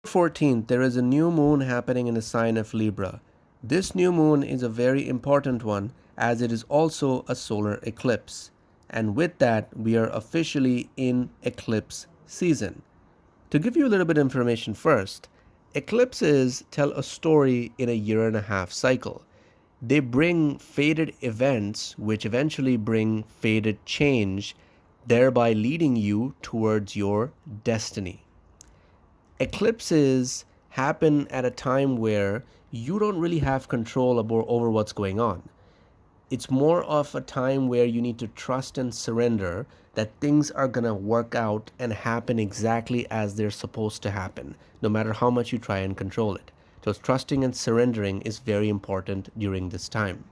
14th, there is a new moon happening in the sign of Libra. This new moon is a very important one as it is also a solar eclipse. And with that, we are officially in eclipse season. To give you a little bit of information first, eclipses tell a story in a year and a half cycle. They bring fated events which eventually bring fated change, thereby leading you towards your destiny. Eclipses happen at a time where you don't really have control over what's going on. It's more of a time where you need to trust and surrender that things are going to work out and happen exactly as they're supposed to happen, no matter how much you try and control it. So, trusting and surrendering is very important during this time.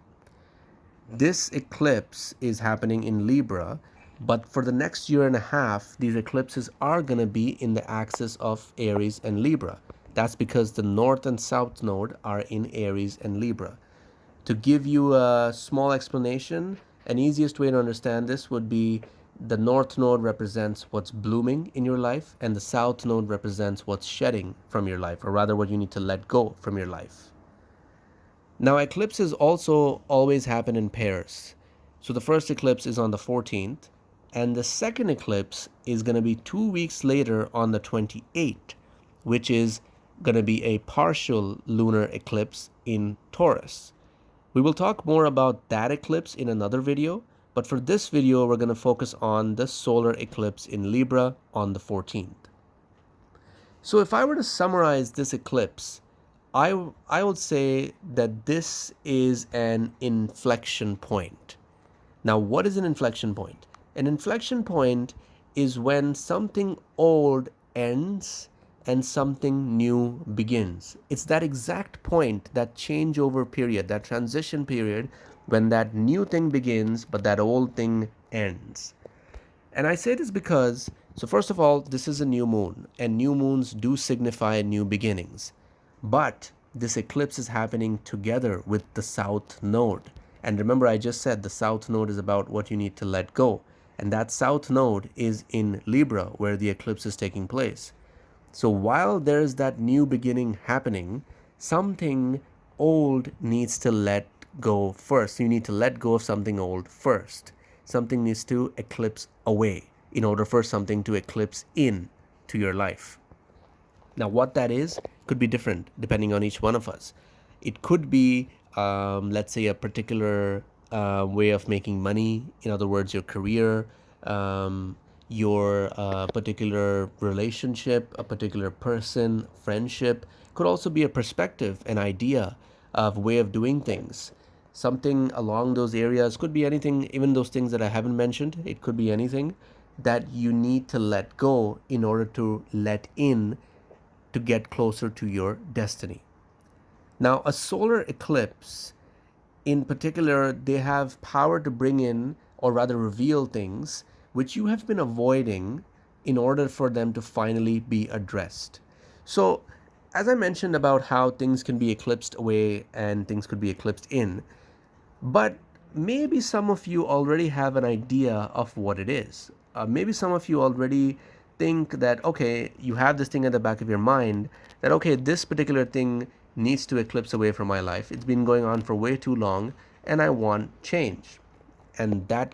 This eclipse is happening in Libra, but for the next year and a half, these eclipses are going to be in the axis of Aries and Libra. That's because the North and South node are in Aries and Libra. To give you a small explanation, an easiest way to understand this would be the North node represents what's blooming in your life, and the South node represents what's shedding from your life, or rather what you need to let go from your life. Now, eclipses also always happen in pairs. So the first eclipse is on the 14th, and the second eclipse is going to be 2 weeks later on the 28th, which is going to be a partial lunar eclipse in Taurus. We will talk more about that eclipse in another video, but for this video, we're going to focus on the solar eclipse in Libra on the 14th. So if I were to summarize this eclipse, I would say that this is an inflection point. Now, what is an inflection point? An inflection point is when something old ends and something new begins. It's that exact point, that changeover period, that transition period, when that new thing begins, but that old thing ends. And I say this because, so first of all, this is a new moon, and new moons do signify new beginnings. But this eclipse is happening together with the South Node. And remember, I just said the South Node is about what you need to let go. And that South Node is in Libra, where the eclipse is taking place. So while there's that new beginning happening, something old needs to let go first. You need to let go of something old first. Something needs to eclipse away in order for something to eclipse in to your life. Now, what that is could be different depending on each one of us. It could be, let's say, a particular way of making money. In other words, your career, your particular relationship, a particular person, friendship. Could also be a perspective, an idea of way of doing things. Something along those areas, could be anything, even those things that I haven't mentioned. It could be anything that you need to let go in order to let in to get closer to your destiny. Now, a solar eclipse in particular, they have power to bring in, or rather reveal things which you have been avoiding in order for them to finally be addressed. So, as I mentioned about how things can be eclipsed away and things could be eclipsed in, but maybe some of you already have an idea of what it is. Maybe some of you already think that, okay, you have this thing at the back of your mind that, okay, this particular thing needs to eclipse away from my life. It's been going on for way too long and I want change. And that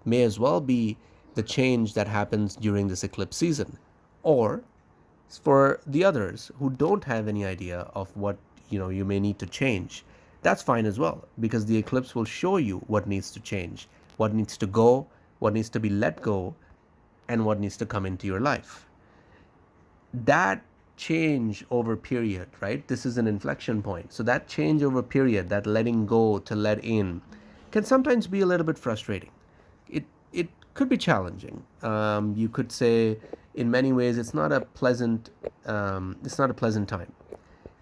may as well be the change that happens during this eclipse season. Or for the others who don't have any idea of what you may need to change, that's fine as well, because the eclipse will show you what needs to change, what needs to go, what needs to be let go, and what needs to come into your life. That change over period, right? This is an inflection point. So that change over period, that letting go to let in, can sometimes be a little bit frustrating. It could be challenging. You could say, in many ways, it's not a pleasant time.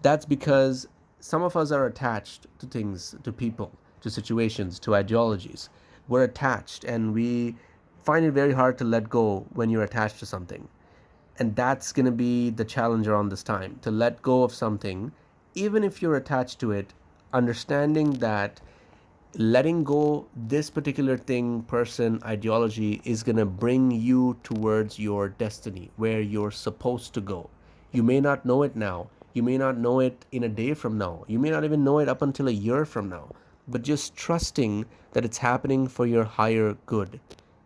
That's because some of us are attached to things, to people, to situations, to ideologies. We're attached, and we find it very hard to let go when you're attached to something. And that's going to be the challenge around this time, to let go of something, even if you're attached to it, understanding that letting go this particular thing, person, ideology is going to bring you towards your destiny, where you're supposed to go. You may not know it now. You may not know it in a day from now. You may not even know it up until a year from now. But just trusting that it's happening for your higher good,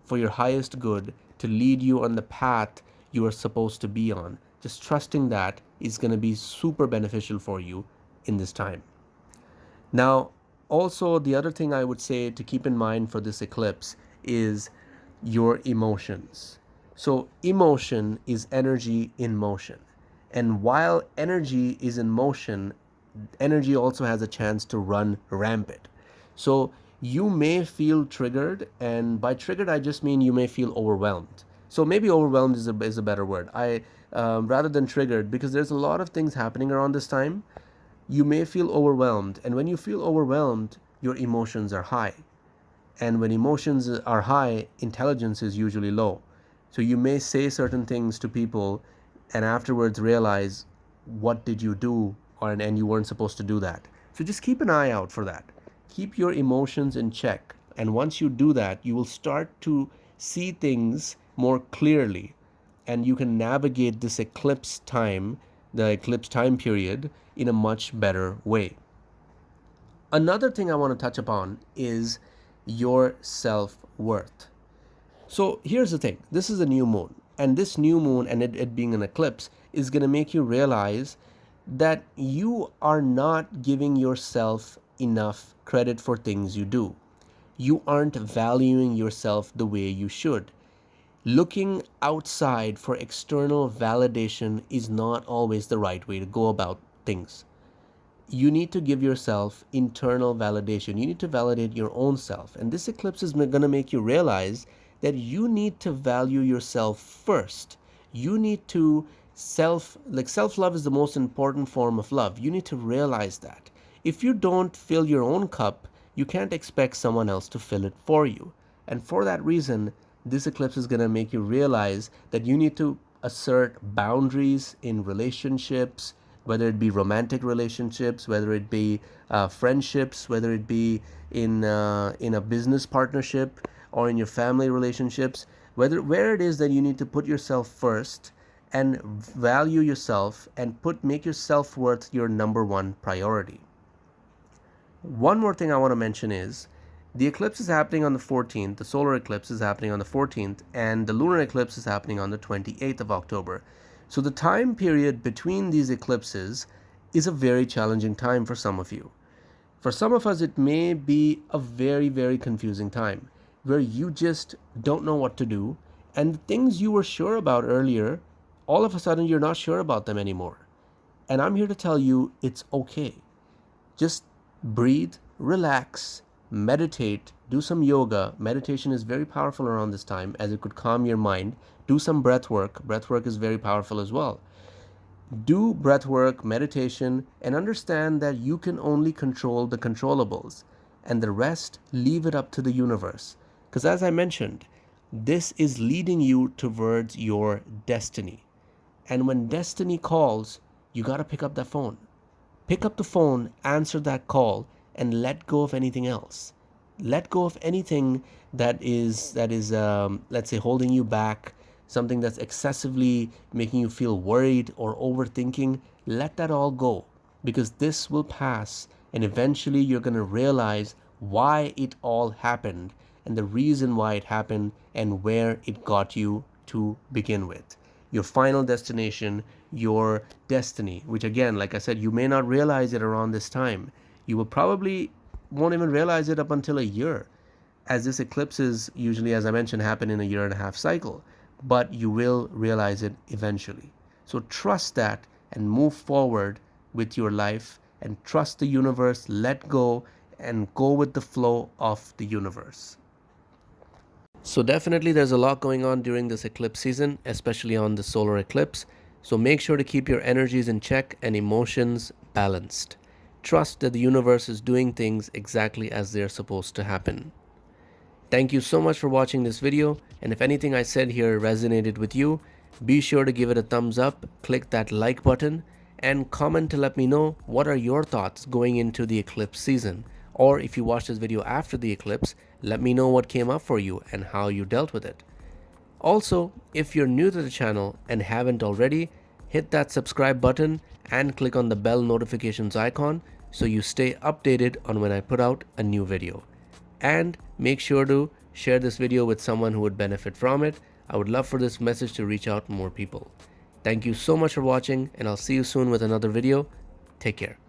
for your highest good, to lead you on the path you are supposed to be on. Just trusting that is going to be super beneficial for you in this time. Now, also, the other thing I would say to keep in mind for this eclipse is your emotions. So, emotion is energy in motion. And while energy is in motion, energy also has a chance to run rampant. So, you may feel triggered, and by triggered, I just mean you may feel overwhelmed. So, maybe overwhelmed is a better word. Rather than triggered, because there's a lot of things happening around this time, you may feel overwhelmed. And when you feel overwhelmed, your emotions are high. And when emotions are high, intelligence is usually low. So you may say certain things to people and afterwards realize, what did you do? And you weren't supposed to do that. So just keep an eye out for that. Keep your emotions in check. And once you do that, you will start to see things more clearly. And you can navigate this eclipse time, the eclipse time period, in a much better way. Another thing I want to touch upon is your self-worth. So here's the thing. This is a new moon. And this new moon and it being an eclipse is going to make you realize that you are not giving yourself enough credit for things you do. You aren't valuing yourself the way you should. Looking outside for external validation is not always the right way to go about things. You need to give yourself internal validation. You need to validate your own self. And this eclipse is going to make you realize that you need to value yourself first. You need to self-love is the most important form of love. You need to realize that. If you don't fill your own cup, you can't expect someone else to fill it for you. And for that reason, this eclipse is going to make you realize that you need to assert boundaries in relationships, whether it be romantic relationships, whether it be friendships, whether it be in a business partnership or in your family relationships, where it is that you need to put yourself first and value yourself and make your self-worth your number one priority. One more thing I want to mention is the eclipse is happening on the 14th, the solar eclipse is happening on the 14th, and the lunar eclipse is happening on the 28th of October. So the time period between these eclipses is a very challenging time for some of you. For some of us, it may be a very, very confusing time where you just don't know what to do, and the things you were sure about earlier, all of a sudden you're not sure about them anymore. And I'm here to tell you it's okay. Just breathe, relax, meditate, do some yoga. Meditation is very powerful around this time as it could calm your mind. Do some breath work. Breath work is very powerful as well. Do breath work, meditation, and understand that you can only control the controllables, and the rest, leave it up to the universe. Because as I mentioned, this is leading you towards your destiny. And when destiny calls, you got to pick up that phone. Pick up the phone, answer that call, and let go of anything else. Let go of anything that is let's say, holding you back, something that's excessively making you feel worried or overthinking. Let that all go, because this will pass, and eventually you're going to realize why it all happened and the reason why it happened and where it got you to begin with. Your final destination, your destiny, which again, like I said, you may not realize it around this time. You will probably won't even realize it up until a year, as this eclipse is usually, as I mentioned, happen in a year and a half cycle, but you will realize it eventually. So trust that and move forward with your life and trust the universe, let go and go with the flow of the universe. So definitely there's a lot going on during this eclipse season, especially on the solar eclipse. So make sure to keep your energies in check and emotions balanced. Trust that the universe is doing things exactly as they're supposed to happen. Thank you so much for watching this video, and if anything I said here resonated with you, be sure to give it a thumbs up, click that like button, and comment to let me know what are your thoughts going into the eclipse season. Or if you watched this video after the eclipse, let me know what came up for you and how you dealt with it. Also, if you're new to the channel and haven't already, hit that subscribe button and click on the bell notifications icon so you stay updated on when I put out a new video. And make sure to share this video with someone who would benefit from it. I would love for this message to reach out to more people. Thank you so much for watching, and I'll see you soon with another video. Take care.